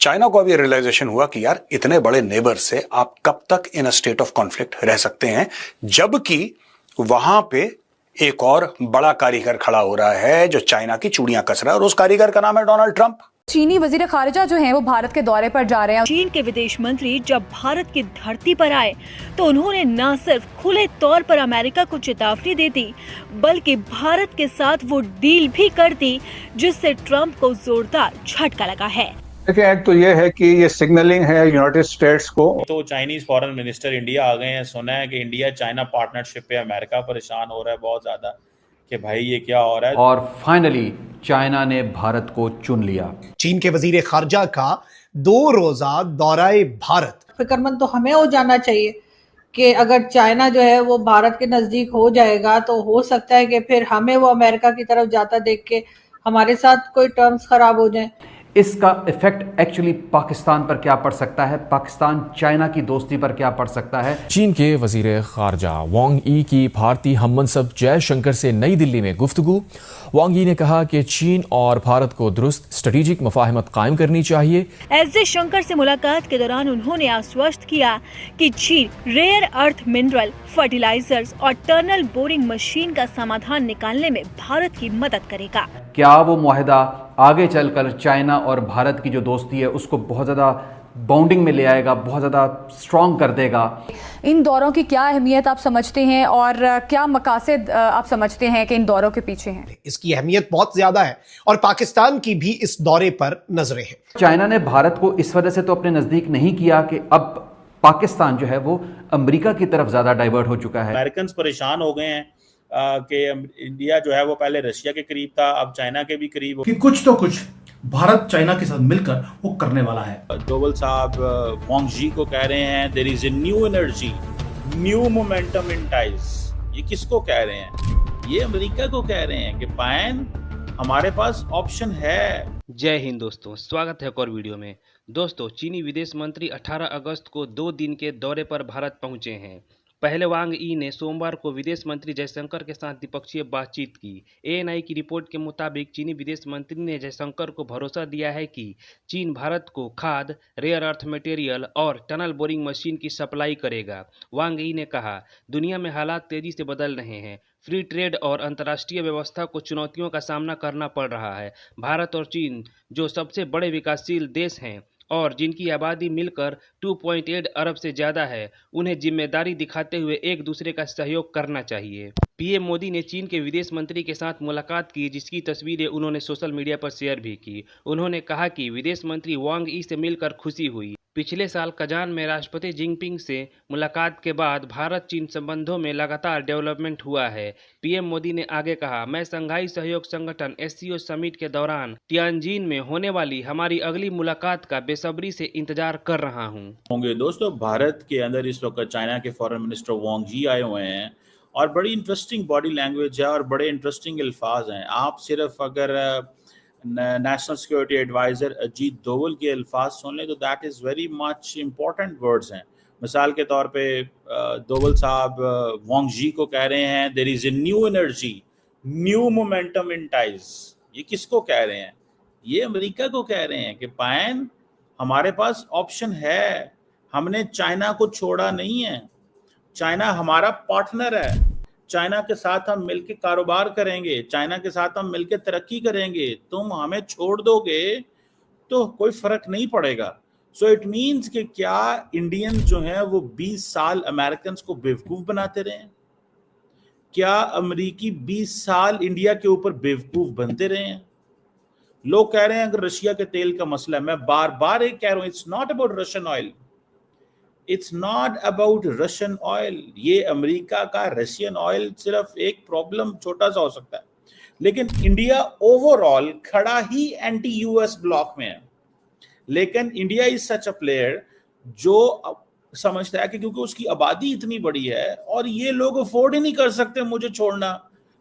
China को अभी realisation हुआ कि यार इतने बड़े नेबर से आप कब तक इन अ स्टेट ऑफ कॉन्फ्लिक्ट रह सकते हैं, जबकि वहां पे एक और बड़ा कारीगर खड़ा हो रहा है जो चाइना की चूड़ियां कस रहा है, और उस कारीगर का नाम है डोनाल्ड ट्रंप। चीनी वजीर खारिजा जो हैं वो भारत के दौरे पर जा रहे हैं। चीन के विदेश मंत्री जब भारत की धरती पर आए तो उन्होंने न सिर्फ खुले तौर पर अमेरिका को चेतावनी दे दी, बल्कि भारत के साथ वो डील भी कर दी जिससे ट्रंप को जोरदार झटका लगा है। देखिए, एक तो ये है कि ये सिग्नलिंग है यूनाइटेड स्टेट्स को। तो चाइनीज फॉरेन मिनिस्टर इंडिया आ गए हैं। सुना है कि इंडिया चाइना पार्टनरशिप पे अमेरिका परेशान हो रहा है बहुत ज्यादा कि भाई ये क्या हो रहा है। और फाइनली चाइना ने भारत को चुन लिया। चीन के वजीर खारजा का 2 रोजा दौराए भारत। फिक्रमंद तो हमें हो जाना चाहिए कि अगर चाइना जो है वो भारत के नजदीक हो जाएगा तो हो सकता है कि फिर हमें वो अमेरिका की तरफ जाता देख के हमारे साथ कोई टर्म्स खराब हो जाएं। इसका इफेक्ट एक्चुअली पाकिस्तान पर क्या पड़ सकता है, पाकिस्तान चाइना की दोस्ती पर क्या पड़ सकता है। चीन के वजीर खारजा वांग ई की भारतीय हममनसब जयशंकर से नई दिल्ली में गुफ्तगू। वांग ई ने कहा कि चीन और भारत को दुरुस्त स्ट्रेटेजिक मुफाहमत कायम करनी चाहिए। एस जयशंकर से मुलाकात के दौरान उन्होंने आश्वस्त किया कि चीन रेयर अर्थ मिनरल, फर्टिलाइजर्स और टनल बोरिंग मशीन का समाधान निकालने में भारत की मदद करेगा। क्या वो मुआहदा आगे चलकर चाइना और भारत की जो दोस्ती है उसको बहुत ज़्यादा बाउंडिंग में ले आएगा, बहुत ज़्यादा स्ट्रॉन्ग कर देगा। इन दौरों की क्या अहमियत आप समझते हैं और क्या मकासद आप समझते हैं कि इन दौरों के पीछे हैं? इसकी अहमियत बहुत ज्यादा है और पाकिस्तान की भी इस दौरे पर नजरें हैं। चाइना ने भारत को इस वजह से तो अपने नज़दीक नहीं किया कि अब पाकिस्तान जो है वो अमेरिका की तरफ ज़्यादा डाइवर्ट हो चुका है। अमेरिकन परेशान हो गए हैं कि इंडिया जो है वो पहले रशिया के करीब था, अब चाइना के भी करीब कि कुछ तो कुछ भारत चाइना के साथ मिलकर वो करने वाला है। डोवल साहब वांग जी को कह रहे हैं there is a new energy, new momentum in ties. ये किसको कह रहे हैं? ये अमेरिका को कह रहे हैं कि पायन हमारे पास ऑप्शन है। जय हिंद दोस्तों, स्वागत है एक और वीडियो में। दोस्तों, चीनी विदेश मंत्री 18 अगस्त को 2 दिन के दौरे पर भारत पहुंचे हैं। पहले वांग ई ने सोमवार को विदेश मंत्री जयशंकर के साथ द्विपक्षीय बातचीत की। एएनआई की रिपोर्ट के मुताबिक चीनी विदेश मंत्री ने जयशंकर को भरोसा दिया है कि चीन भारत को खाद, रेयर अर्थ मटेरियल और टनल बोरिंग मशीन की सप्लाई करेगा। वांग ई ने कहा, दुनिया में हालात तेजी से बदल रहे हैं। फ्री ट्रेड और अंतर्राष्ट्रीय व्यवस्था को चुनौतियों का सामना करना पड़ रहा है। भारत और चीन जो सबसे बड़े विकासशील देश हैं और जिनकी आबादी मिलकर 2.8 अरब से ज़्यादा है, उन्हें जिम्मेदारी दिखाते हुए एक दूसरे का सहयोग करना चाहिए। पीएम मोदी ने चीन के विदेश मंत्री के साथ मुलाकात की, जिसकी तस्वीरें उन्होंने सोशल मीडिया पर शेयर भी की। उन्होंने कहा कि विदेश मंत्री वांग ई से मिलकर खुशी हुई। पिछले साल कजान में राष्ट्रपति जिनपिंग से मुलाकात के बाद भारत चीन संबंधों में लगातार डेवलपमेंट हुआ है। पीएम मोदी ने आगे कहा, मैं शंघाई सहयोग संगठन SCO समिट के दौरान तियानजिन में होने वाली हमारी अगली मुलाकात का बेसब्री से इंतजार कर रहा हूं। होंगे दोस्तों, भारत के अंदर इस वक्त चाइना के फॉरेन मिनिस्टर वांग जी आए हुए हैं और बड़ी इंटरेस्टिंग बॉडी लैंग्वेज है और बड़े इंटरेस्टिंग अल्फाज हैं। आप सिर्फ अगर national security adviser Ajit Doval के अल्फाज सुन लें तो that is very much important words हैं। मिसाल के तौर पे डोवल साहब वांग जी को कह रहे हैं there is a new energy, new momentum in ties. ये किसको कह रहे हैं? ये अमेरिका को कह रहे हैं कि पायन हमारे पास ऑप्शन है, हमने चाइना को छोड़ा नहीं है, चाइना हमारा पार्टनर है, चाइना के साथ हम मिलकर कारोबार करेंगे, चाइना के साथ हम मिलकर तरक्की करेंगे। तुम हमें छोड़ दोगे तो कोई फर्क नहीं पड़ेगा। सो इट मीन्स कि क्या इंडियंस जो हैं वो 20 साल अमेरिकन को बेवकूफ बनाते रहे? क्या अमेरिकी 20 साल इंडिया के ऊपर बेवकूफ बनते रहे हैं? लोग कह रहे हैं अगर रशिया के तेल का मसला है, मैं बार बार एक कह रहा हूं, it's not about Russian oil, it's not about Russian oil. ये अमेरिका का रशियन ऑयल सिर्फ एक प्रॉब्लम छोटा सा हो सकता है, लेकिन इंडिया ओवरऑल खड़ा ही एंटी यूएस ब्लॉक में है। लेकिन India is such a player जो समझता है कि क्योंकि उसकी आबादी इतनी बड़ी है और ये लोग अफोर्ड ही नहीं कर सकते मुझे छोड़ना,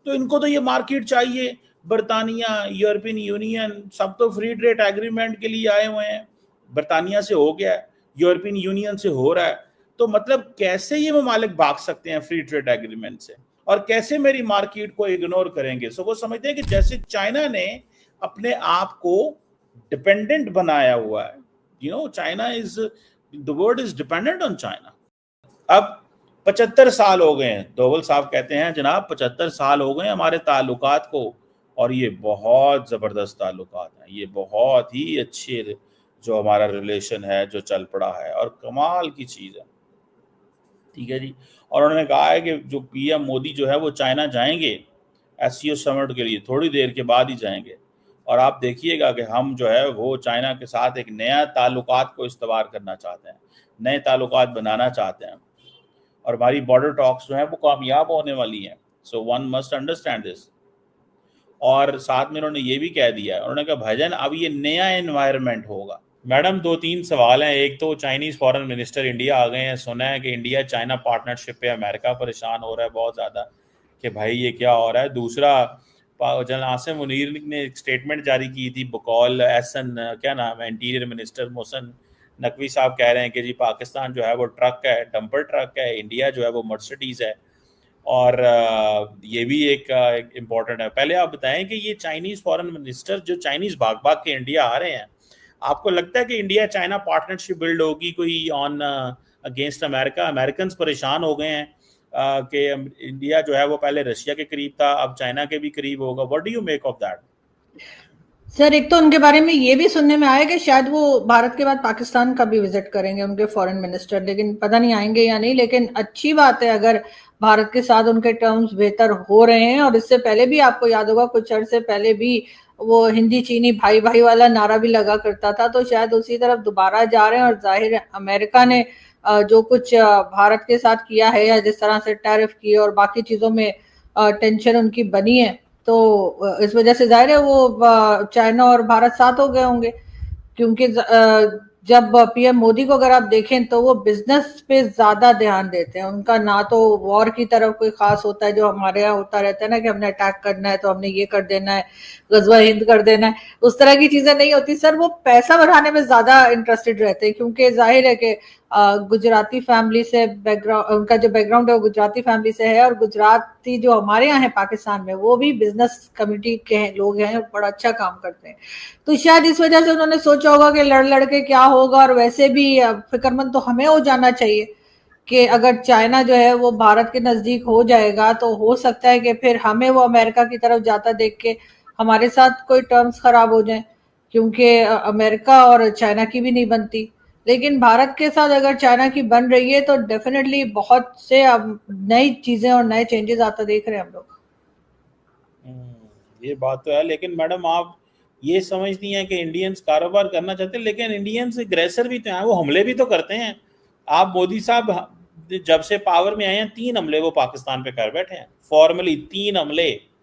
तो इनको तो ये मार्केट चाहिए। बरतानिया, यूरोपियन यूनियन सब तो फ्री ट्रेड एग्रीमेंट के लिए आए हुए हैं। बरतानिया से हो गया, यूरोपियन यूनियन से हो रहा है, तो मतलब कैसे ये ममालिक भाग सकते हैं फ्री ट्रेड एग्रीमेंट से और कैसे मेरी मार्केट को इग्नोर करेंगे? सो वो समझते हैं कि जैसे चाइना ने अपने आप को डिपेंडेंट बनाया हुआ है, China is the world is dependent on China. अब 75 साल हो गए हैं, डोवल साहब कहते हैं जनाब 75 साल हो गए हमारे ताल्लुकात को, और ये बहुत ज़बरदस्त ताल्लुकात हैं, ये बहुत ही अच्छे जो हमारा रिलेशन है जो चल पड़ा है और कमाल की चीज़ है, ठीक है जी। और उन्होंने कहा है कि जो पीएम मोदी जो है वो चाइना जाएंगे एससीओ समिट के लिए, थोड़ी देर के बाद ही जाएंगे, और आप देखिएगा कि हम जो है वो चाइना के साथ एक नया ताल्लुकात को इस्तवार करना चाहते हैं, नए ताल्लुकात बनाना चाहते हैं, और हमारी बॉर्डर टॉक्स जो है वो कामयाब होने वाली हैं। So one must understand this. और साथ में उन्होंने ये भी कह दिया, उन्होंने कहा भाईजान अब ये नया एनवायरनमेंट होगा। मैडम 2-3 सवाल हैं। एक तो चाइनीज़ फॉरेन मिनिस्टर इंडिया आ गए हैं, सुना है कि इंडिया चाइना पार्टनरशिप पे अमेरिका परेशान हो रहा है बहुत ज़्यादा कि भाई ये क्या हो रहा है। दूसरा, जनरल आसिम मुनीर ने एक स्टेटमेंट जारी की थी, बकौल एहसन क्या नाम है इंटीरियर मिनिस्टर मोहसिन नकवी साहब कह रहे हैं कि जी पाकिस्तान जो है वो ट्रक है, डंपर ट्रक है, इंडिया जो है वो मर्सिडीज़ है। और ये भी एक इम्पॉर्टेंट है। पहले आप बताएं कि ये चाइनीज़ फॉरेन मिनिस्टर जो चाइनीज़ भाग भाग के इंडिया आ रहे हैं, आपको लगता है कि इंडिया चाइना पार्टनरशिप बिल्ड होगी कोई ऑन अगेंस्ट अमेरिका? अमेरिकन परेशान हो गए हैं कि इंडिया जो है वो पहले रशिया के करीब था, अब चाइना के भी करीब होगा। What do you make of that? Sir, एक तो उनके बारे में ये भी सुनने में आया कि शायद वो भारत के बाद पाकिस्तान का भी विजिट करेंगे उनके फॉरेन मिनिस्टर, लेकिन पता नहीं आएंगे या नहीं। लेकिन अच्छी बात है अगर भारत के साथ उनके टर्म्स बेहतर हो रहे हैं। और इससे पहले भी आपको याद होगा कुछ अर्से पहले भी वो हिंदी चीनी भाई भाई वाला नारा भी लगा करता था, तो शायद उसी तरफ दोबारा जा रहे हैं। और जाहिर है अमेरिका ने जो कुछ भारत के साथ किया है, या जिस तरह से टैरिफ की और बाकी चीजों में टेंशन उनकी बनी है, तो इस वजह से जाहिर है वो चाइना और भारत साथ हो गए होंगे। क्योंकि जब पीएम मोदी को अगर आप देखें तो वो बिजनेस पे ज्यादा ध्यान देते हैं। उनका ना तो वॉर की तरफ कोई खास होता है जो हमारे यहाँ होता रहता है ना कि हमने अटैक करना है तो हमने ये कर देना है, गजवा हिंद कर देना है, उस तरह की चीजें नहीं होती। सर वो पैसा बढ़ाने में ज्यादा इंटरेस्टेड रहते हैं, क्योंकि जाहिर है कि गुजराती फैमिली से बैकग्राउंड, उनका जो बैकग्राउंड है वो गुजराती फैमिली से है। और गुजराती जो हमारे यहाँ है पाकिस्तान में, वो भी बिजनेस कम्युनिटी के लोग हैं और बड़ा अच्छा काम करते हैं। तो शायद इस वजह से उन्होंने सोचा होगा कि लड़ लड़ के क्या होगा। और वैसे भी फिक्रमंद तो हमें हो जाना चाहिए कि अगर चाइना जो है वो भारत के नजदीक हो जाएगा तो हो सकता है कि फिर हमें वो अमेरिका की तरफ जाता देख के हमारे साथ कोई टर्म्स खराब हो जाएं, क्योंकि अमेरिका और चाइना की भी नहीं बनती। लेकिन भारत के साथ अगर चाइना की बन रही है तो डेफिनेटली बहुत से अब नई चीजें और नए चेंजेस आता देख रहे हैं हम लोग। ये बात तो है, लेकिन मैडम आप ये समझती हैं कि इंडियंस कारोबार करना चाहते हैं, लेकिन इंडियंस एग्रेसर भी तो हैं, वो हमले भी तो करते हैं। आप मोदी साहब जब से पावर में आए हैं 3 हमले वो पाकिस्तान पे कर बैठे हैं, फॉर्मली 3 हमले।